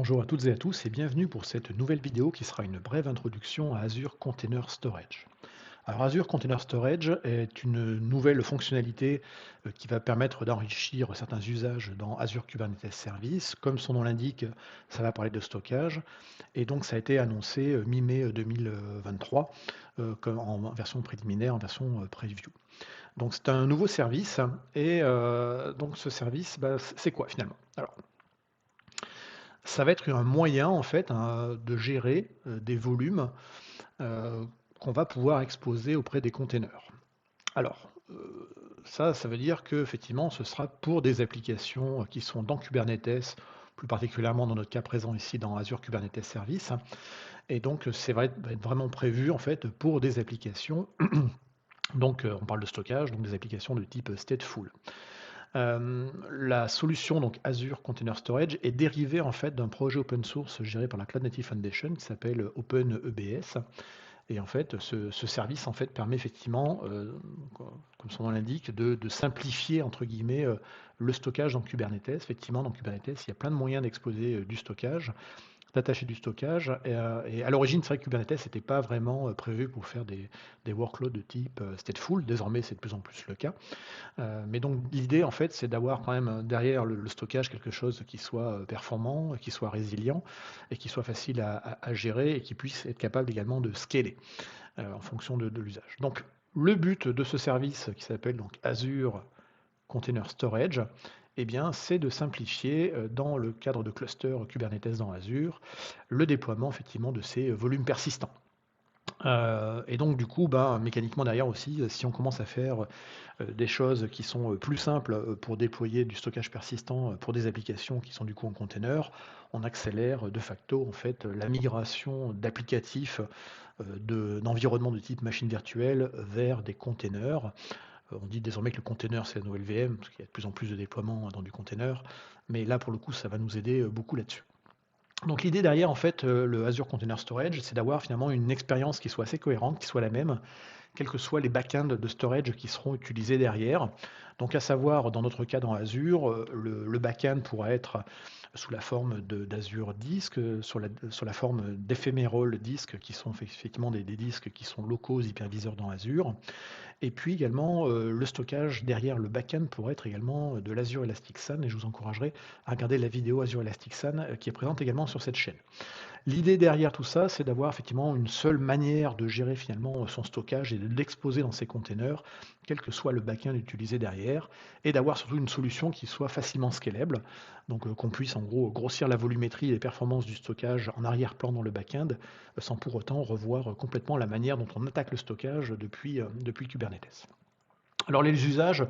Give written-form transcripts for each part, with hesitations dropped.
Bonjour à toutes et à tous et bienvenue pour cette nouvelle vidéo qui sera une brève introduction à Azure Container Storage. Alors Azure Container Storage est une nouvelle fonctionnalité qui va permettre d'enrichir certains usages dans Azure Kubernetes Service. Comme son nom l'indique, ça va parler de stockage et donc ça a été annoncé mi-mai 2023 en version préliminaire, en version preview. Donc c'est un nouveau service et donc ce service, c'est quoi finalement? Alors, ça va être un moyen en fait, hein, de gérer, des volumes, heu, qu'on va pouvoir exposer auprès des containers. Alors, ça veut dire qu'effectivement ce sera pour des applications, qui sont dans Kubernetes, plus particulièrement dans notre cas présent ici dans Azure Kubernetes Service, hein, et donc c'est va être vraiment prévu en fait pour des applications donc, on parle de stockage, donc des applications de type stateful. La solution donc Azure Container Storage est dérivée en fait d'un projet open source géré par la Cloud Native Foundation qui s'appelle OpenEBS. Et en fait, ce service en fait permet effectivement, comme son nom l'indique, de «simplifier» entre guillemets, le stockage dans Kubernetes. Effectivement, dans Kubernetes, il y a plein de moyens d'exposer, du stockage, d'attacher du stockage et à l'origine, c'est vrai que Kubernetes n'était pas vraiment, prévu pour faire des workloads de type, stateful. Désormais, c'est de plus en plus le cas. Mais donc l'idée en fait, c'est d'avoir quand même, derrière le stockage quelque chose qui soit, performant, qui soit résilient et qui soit facile à gérer et qui puisse être capable également de scaler, en fonction de l'usage. Donc le but de ce service qui s'appelle donc Azure Container Storage, eh bien, c'est de simplifier, dans le cadre de clusters Kubernetes dans Azure, le déploiement effectivement de ces volumes persistants. Et donc du coup, mécaniquement derrière aussi, si on commence à faire, des choses qui sont, plus simples, pour déployer du stockage persistant, pour des applications qui sont du coup en container, on accélère, de facto en fait, la migration d'applicatifs, d'environnements de type machine virtuelle vers des containers. On dit désormais que le container c'est la nouvelle VM, parce qu'il y a de plus en plus de déploiements dans du container, mais là pour le coup ça va nous aider, beaucoup là-dessus. Donc l'idée derrière en fait, le Azure Container Storage, c'est d'avoir finalement une expérience qui soit assez cohérente, qui soit la même, quels que soient les backends de storage qui seront utilisés derrière. Donc à savoir, dans notre cas dans Azure, le backend pourra être sous la forme d'Azure Disk, sur la forme d'ephemeral disk, qui sont effectivement des disques qui sont locaux aux hyperviseurs dans Azure. Et puis également, le stockage derrière le backend pourrait être également de l'Azure Elasticsearch, et je vous encouragerai à regarder la vidéo Azure Elasticsearch, qui est présente également sur cette chaîne. L'idée derrière tout ça, c'est d'avoir effectivement une seule manière de gérer finalement son stockage et de l'exposer dans ces containers, quel que soit le backend utilisé derrière, et d'avoir surtout une solution qui soit facilement scalable, donc qu'on puisse en gros grossir la volumétrie et les performances du stockage en arrière-plan dans le backend, sans pour autant revoir complètement la manière dont on attaque le stockage depuis Kubernetes. Alors les usages,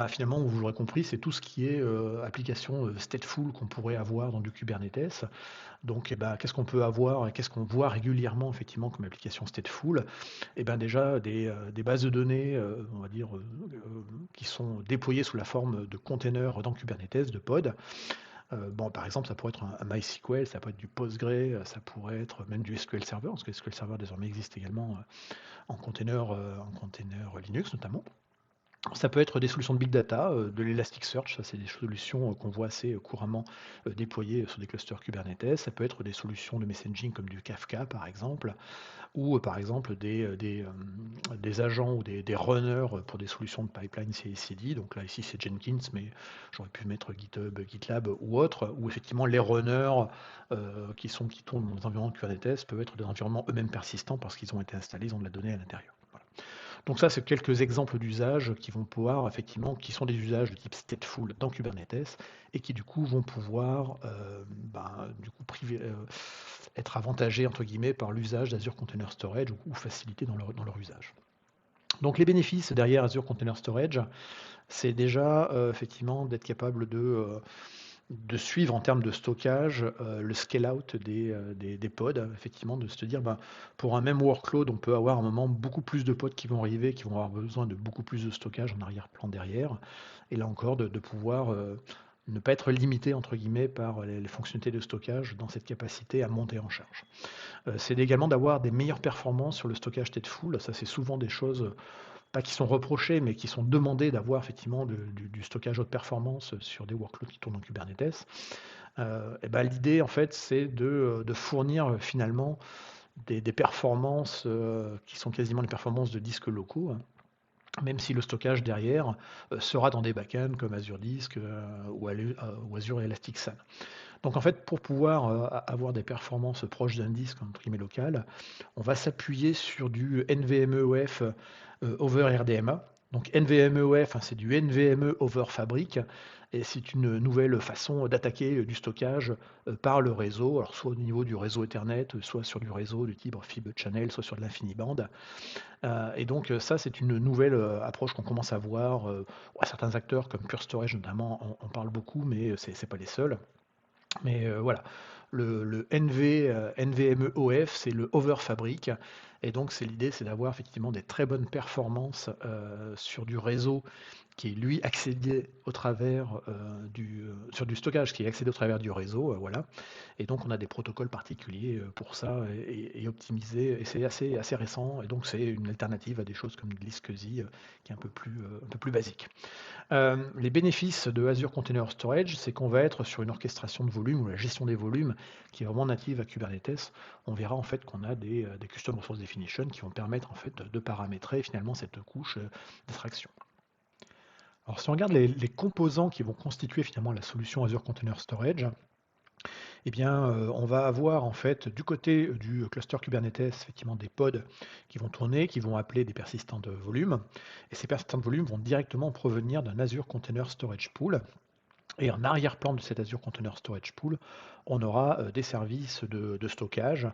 finalement, vous l'aurez compris, c'est tout ce qui est, application, stateful qu'on pourrait avoir dans du Kubernetes. Donc qu'est-ce qu'on peut avoir et qu'est-ce qu'on voit régulièrement effectivement comme application stateful? Et ben, déjà des bases de données, on va dire, qui sont déployées sous la forme de containers dans Kubernetes, de pods. Bon, par exemple, ça pourrait être un MySQL, ça peut être du Postgre, ça pourrait être même du SQL Server, parce que SQL Server désormais existe également, en container Linux notamment. Ça peut être des solutions de big data, de l'Elasticsearch, ça c'est des solutions, qu'on voit assez, couramment, déployées sur des clusters Kubernetes. Ça peut être des solutions de messaging comme du Kafka par exemple, ou, par exemple des agents ou des runners, pour des solutions de pipeline CI/CD. Donc là ici c'est Jenkins, mais j'aurais pu mettre GitHub, GitLab ou autre, où effectivement les runners, qui tournent dans des environnements Kubernetes peuvent être des environnements eux-mêmes persistants parce qu'ils ont été installés, ils ont de la donnée à l'intérieur. Voilà. Donc ça, c'est quelques exemples d'usages qui vont pouvoir effectivement, qui sont des usages de type stateful dans Kubernetes et qui du coup vont pouvoir du coup être avantagés entre guillemets par l'usage d'Azure Container Storage ou facilités dans leur usage. Donc les bénéfices derrière Azure Container Storage, c'est déjà effectivement d'être capable de suivre en termes de stockage, le scale out des pods, effectivement, de se dire, pour un même workload, on peut avoir à un moment beaucoup plus de pods qui vont arriver, qui vont avoir besoin de beaucoup plus de stockage en arrière-plan derrière. Et là encore, de pouvoir ne pas être limité, entre guillemets, par les fonctionnalités de stockage dans cette capacité à monter en charge. C'est également d'avoir des meilleures performances sur le stockage stateful. Ça, c'est souvent des choses pas qui sont reprochés, mais qui sont demandés d'avoir effectivement du stockage haute performance sur des workloads qui tournent en Kubernetes. Et ben, l'idée en fait, c'est de fournir, finalement des performances, qui sont quasiment les performances de disques locaux, hein, même si le stockage derrière, sera dans des backends comme Azure Disk, ou Azure Elasticsearch. Donc en fait, pour pouvoir, avoir des performances proches d'un disque entre guillemets «local», on va s'appuyer sur du NVMe-EOF, over RDMA. Donc NVMe-EOF, hein, c'est du NVMe over Fabric et c'est une nouvelle façon d'attaquer, du stockage, par le réseau, alors soit au niveau du réseau Ethernet, soit sur du réseau du type Fibre Channel, soit sur de l'InfiniBand. Et donc, ça, c'est une nouvelle, approche qu'on commence à voir, certains acteurs comme Pure Storage notamment en parlent beaucoup, mais c'est pas les seuls. Mais voilà, le NVMe-OF, c'est le over Fabric et donc c'est l'idée, c'est d'avoir effectivement des très bonnes performances, sur du réseau qui est lui accédé au travers, sur du stockage qui est accédé au travers du réseau, voilà. Et donc on a des protocoles particuliers, pour ça et optimisés et c'est assez récent et donc c'est une alternative à des choses comme Liskzy, qui est un peu plus basique. Les bénéfices de Azure Container Storage, c'est qu'on va être sur une orchestration de volume ou la gestion des volumes qui est vraiment native à Kubernetes. On verra en fait qu'on a des custom resource definition qui vont permettre en fait de paramétrer finalement cette couche, d'abstraction. Alors si on regarde les composants qui vont constituer finalement la solution Azure Container Storage, eh bien, on va avoir en fait du côté du cluster Kubernetes effectivement des pods qui vont tourner, qui vont appeler des persistants de volume. Et ces persistants de volume vont directement provenir d'un Azure Container Storage Pool. Et en arrière-plan de cet Azure Container Storage Pool, on aura des services de stockage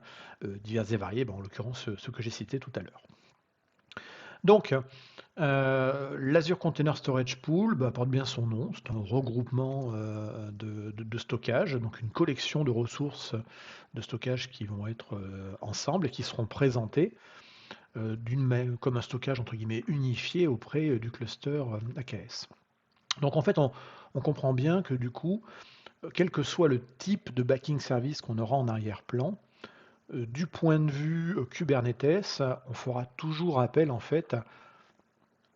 divers et variés, en l'occurrence ceux que j'ai cités tout à l'heure. Donc, l'Azure Container Storage Pool porte bien son nom, c'est un regroupement de stockage, donc une collection de ressources de stockage qui vont être ensemble et qui seront présentées comme un stockage entre guillemets unifié auprès du cluster AKS. Donc en fait, on comprend bien que du coup, quel que soit le type de backing service qu'on aura en arrière-plan, du point de vue Kubernetes, on fera toujours appel en fait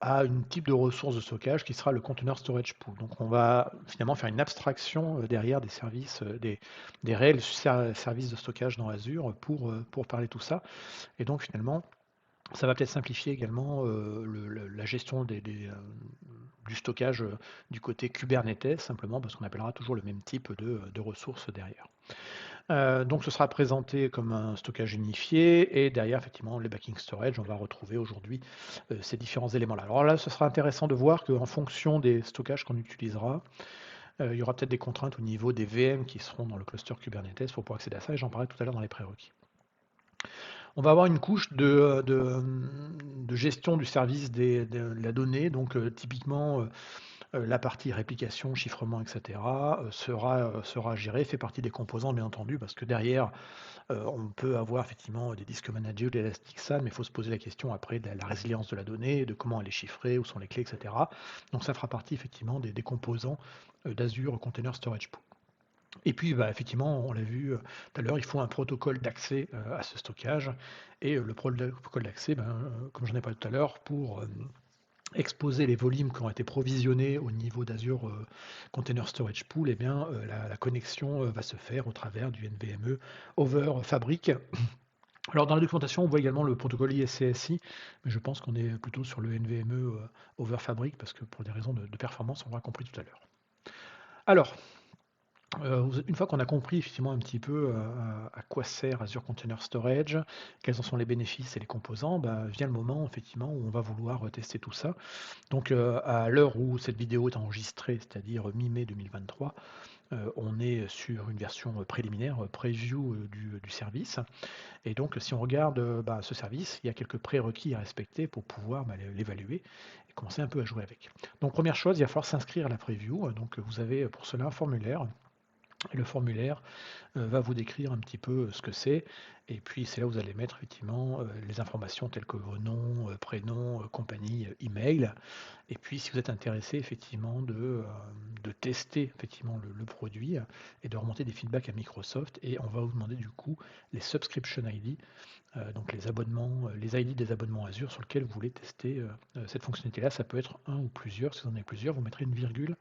à une type de ressource de stockage qui sera le Container Storage Pool. Donc on va finalement faire une abstraction derrière des services, des réels services de stockage dans Azure pour parler tout ça. Et donc finalement, ça va peut-être simplifier également la gestion du stockage du côté Kubernetes, simplement parce qu'on appellera toujours le même type de ressources derrière. Donc ce sera présenté comme un stockage unifié et derrière effectivement les backing storage, on va retrouver aujourd'hui ces différents éléments-là. Alors là, ce sera intéressant de voir qu'en fonction des stockages qu'on utilisera, il y aura peut-être des contraintes au niveau des VM qui seront dans le cluster Kubernetes pour pouvoir accéder à ça et j'en parlais tout à l'heure dans les prérequis. On va avoir une couche de gestion du service de la donnée, donc typiquement la partie réplication, chiffrement, etc. Sera gérée, fait partie des composants bien entendu, parce que derrière, on peut avoir effectivement des disques managés ou des Elasticsearch, mais il faut se poser la question après de la résilience de la donnée, de comment elle est chiffrée, où sont les clés, etc. Donc ça fera partie effectivement des composants d'Azure Container Storage Pool. Et puis effectivement, on l'a vu tout à l'heure, il faut un protocole d'accès à ce stockage. Et le protocole d'accès, comme j'en ai parlé tout à l'heure, pour exposer les volumes qui ont été provisionnés au niveau d'Azure Container Storage Pool, la connexion va se faire au travers du NVMe over Fabric. Alors dans la documentation, on voit également le protocole ISCSI, mais je pense qu'on est plutôt sur le NVMe over Fabric parce que pour des raisons de performance, on l'aura compris tout à l'heure. Alors, une fois qu'on a compris effectivement un petit peu à quoi sert Azure Container Storage, quels en sont les bénéfices et les composants, vient le moment effectivement où on va vouloir tester tout ça. Donc à l'heure où cette vidéo est enregistrée, c'est-à-dire mi-mai 2023, on est sur une version préliminaire, preview du service. Et donc si on regarde ce service, il y a quelques prérequis à respecter pour pouvoir l'évaluer et commencer un peu à jouer avec. Donc première chose, il va falloir s'inscrire à la preview. Donc vous avez pour cela un formulaire. Et le formulaire va vous décrire un petit peu ce que c'est. Et puis c'est là où vous allez mettre effectivement les informations telles que vos noms, prénoms, compagnie, email. Et puis si vous êtes intéressé effectivement de tester effectivement le produit et de remonter des feedbacks à Microsoft. Et on va vous demander du coup les subscription ID donc les abonnements, les ID des abonnements Azure sur lesquels vous voulez tester cette fonctionnalité-là. Ça peut être un ou plusieurs. Si vous en avez plusieurs, vous mettrez une virgule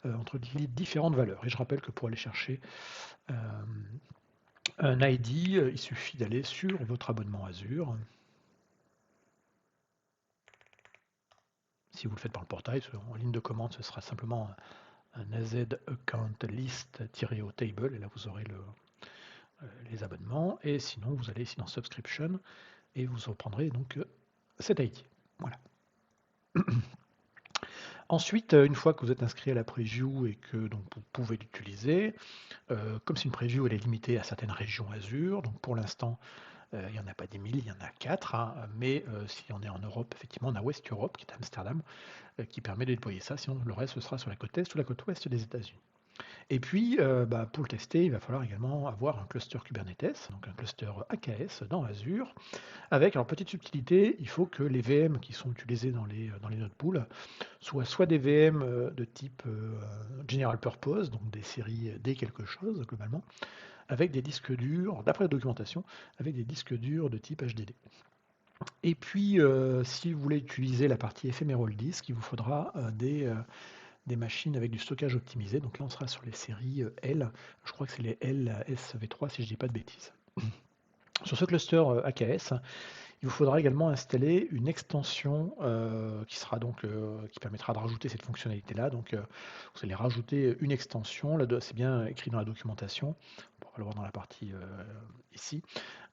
entre les différentes valeurs. Et je rappelle que pour aller chercher un ID, il suffit d'aller sur votre abonnement Azure. Si vous le faites par le portail, en ligne de commande, ce sera simplement un AZ account list-au table, et là vous aurez les abonnements. Et sinon, vous allez ici dans Subscription, et vous reprendrez donc cet ID. Voilà. Ensuite, une fois que vous êtes inscrit à la preview et que donc, vous pouvez l'utiliser, comme c'est une preview, elle est limitée à certaines régions Azure, donc pour l'instant, il n'y en a pas 10 000, il y en a 4, hein, mais si on est en Europe, effectivement, on a West Europe, qui est Amsterdam, qui permet de déployer ça, sinon le reste, ce sera sur la côte est ou la côte ouest des États-Unis. Et puis, pour le tester, il va falloir également avoir un cluster Kubernetes, donc un cluster AKS dans Azure, avec, alors petite subtilité, il faut que les VM qui sont utilisés dans les node pools soient soit des VM de type General Purpose, donc des séries D quelque chose globalement, avec des disques durs, d'après la documentation, avec des disques durs de type HDD. Et puis, si vous voulez utiliser la partie ephemeral disk, il vous faudra des machines avec du stockage optimisé. Donc là, on sera sur les séries L. Je crois que c'est les LSV3 si je ne dis pas de bêtises. Sur ce cluster AKS, il vous faudra également installer une extension qui permettra de rajouter cette fonctionnalité-là. Donc vous allez rajouter une extension, c'est bien écrit dans la documentation, on va le voir dans la partie ici.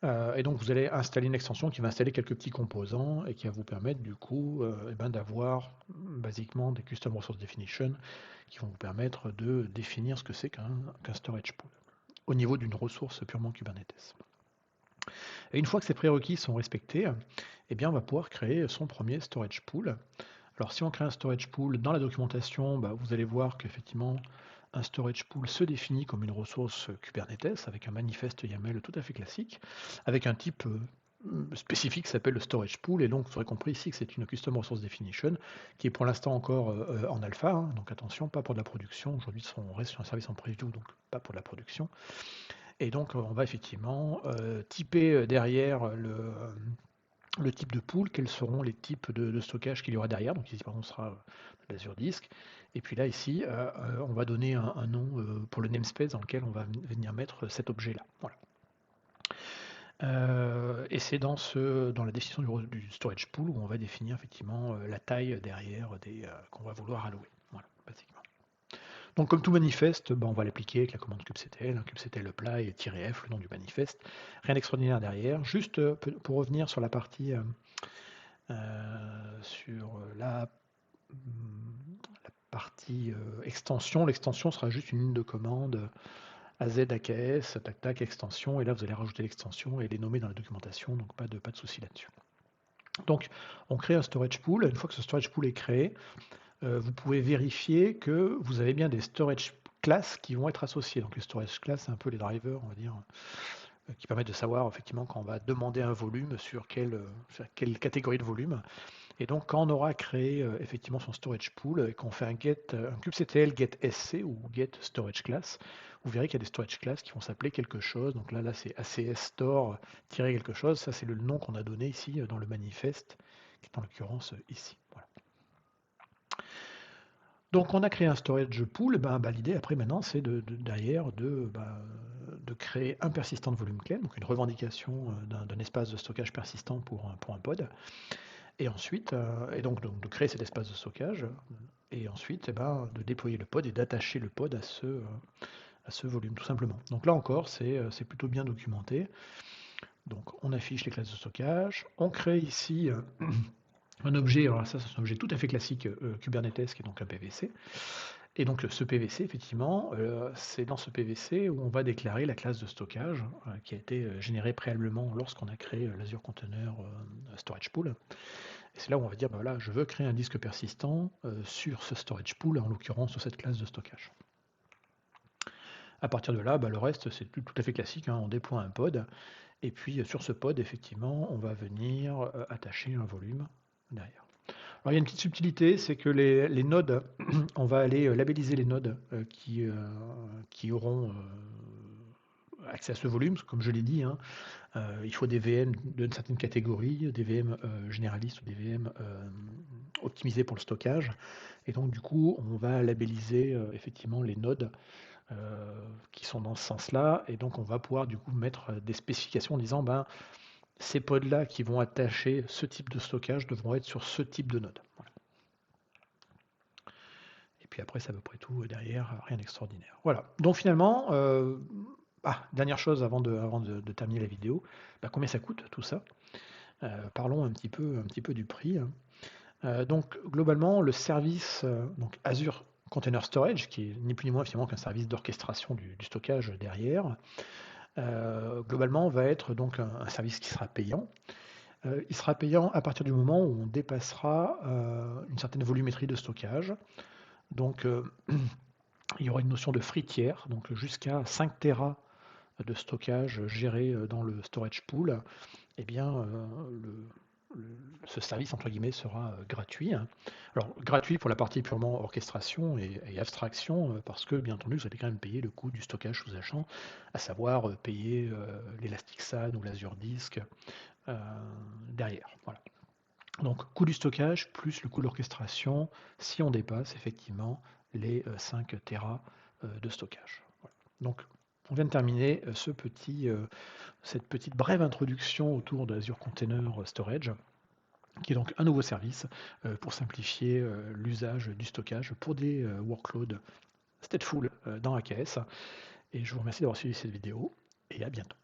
Et donc vous allez installer une extension qui va installer quelques petits composants et qui va vous permettre du coup d'avoir basiquement des custom resource definition qui vont vous permettre de définir ce que c'est qu'un storage pool au niveau d'une ressource purement Kubernetes. Et une fois que ces prérequis sont respectés, eh bien on va pouvoir créer son premier storage pool. Alors si on crée un storage pool dans la documentation, vous allez voir qu'effectivement un storage pool se définit comme une ressource Kubernetes avec un manifeste YAML tout à fait classique, avec un type spécifique qui s'appelle le storage pool, et donc vous aurez compris ici que c'est une custom resource definition qui est pour l'instant encore en alpha, hein, donc attention, pas pour de la production. Aujourd'hui on reste sur un service en preview, donc pas pour de la production. Et donc on va effectivement typer derrière le type de pool, quels seront les types de stockage qu'il y aura derrière. Donc ici par exemple, on sera de l'Azure Disk. Et puis là ici, on va donner un nom pour le namespace dans lequel on va venir mettre cet objet-là. Voilà. Et c'est dans la définition du storage pool où on va définir effectivement la taille derrière qu'on va vouloir allouer. Voilà, basiquement. Donc comme tout manifeste, on va l'appliquer avec la commande kubectl, kubectl apply et -f, le nom du manifeste. Rien d'extraordinaire derrière. Juste pour revenir sur la partie extension, l'extension sera juste une ligne de commande AZ AKS, tac tac, extension, et là vous allez rajouter l'extension et les nommer dans la documentation, donc pas de souci là-dessus. Donc on crée un storage pool. Une fois que ce storage pool est créé, vous pouvez vérifier que vous avez bien des storage classes qui vont être associées. Donc les storage classes, c'est un peu les drivers, on va dire, qui permettent de savoir effectivement quand on va demander un volume sur quelle catégorie de volume. Et donc quand on aura créé effectivement son storage pool et qu'on fait un kubectl get sc ou get storage class, vous verrez qu'il y a des storage classes qui vont s'appeler quelque chose. Donc là c'est ACS store quelque chose. Ça c'est le nom qu'on a donné ici dans le manifeste, qui est en l'occurrence ici. Voilà. Donc on a créé un storage pool, l'idée après maintenant c'est derrière de créer un persistant de volume claim, donc une revendication d'un espace de stockage persistant pour un pod, et ensuite donc de créer cet espace de stockage, et ensuite de déployer le pod et d'attacher le pod à ce volume tout simplement. Donc là encore c'est plutôt bien documenté. Donc on affiche les classes de stockage, on crée ici un objet, alors ça c'est un objet tout à fait classique Kubernetes qui est donc un PVC. Et donc ce PVC, effectivement, c'est dans ce PVC où on va déclarer la classe de stockage qui a été générée préalablement lorsqu'on a créé l'Azure Container Storage Pool. Et c'est là où on va dire, voilà, je veux créer un disque persistant sur ce storage pool, en l'occurrence sur cette classe de stockage. À partir de là, le reste c'est tout à fait classique, hein, on déploie un pod, et puis sur ce pod, effectivement, on va venir attacher un volume derrière. Alors, il y a une petite subtilité, c'est que les nodes, on va aller labelliser les nodes qui auront accès à ce volume, parce que comme je l'ai dit, hein, il faut des VM d'une certaine catégorie, des VM généralistes ou des VM optimisés pour le stockage. Et donc du coup, on va labelliser effectivement les nodes qui sont dans ce sens-là. Et donc on va pouvoir du coup mettre des spécifications en disant ben, ces pods-là qui vont attacher ce type de stockage devront être sur ce type de node. Voilà. Et puis après, c'est à peu près tout derrière, rien d'extraordinaire. Voilà. Donc finalement, dernière chose avant de terminer la vidéo, combien ça coûte tout ça? Parlons un petit peu du prix. Donc globalement, le service donc Azure Container Storage, qui est ni plus ni moins finalement qu'un service d'orchestration du stockage derrière, globalement va être donc un service qui sera payant. Il sera payant à partir du moment où on dépassera une certaine volumétrie de stockage. Donc il y aura une notion de free tier, donc jusqu'à 5 Tera de stockage géré dans le storage pool. Eh bien, ce service entre guillemets sera gratuit. Alors gratuit pour la partie purement orchestration et abstraction, parce que bien entendu vous allez quand même payer le coût du stockage sous-jacent, à savoir payer l'Elastic SAN ou l'Azure Disk derrière. Voilà. Donc coût du stockage plus le coût de l'orchestration si on dépasse effectivement les 5 Tera de stockage. Voilà. Donc on vient de terminer cette petite brève introduction autour de Azure Container Storage, qui est donc un nouveau service pour simplifier l'usage du stockage pour des workloads stateful dans AKS. Et je vous remercie d'avoir suivi cette vidéo et à bientôt.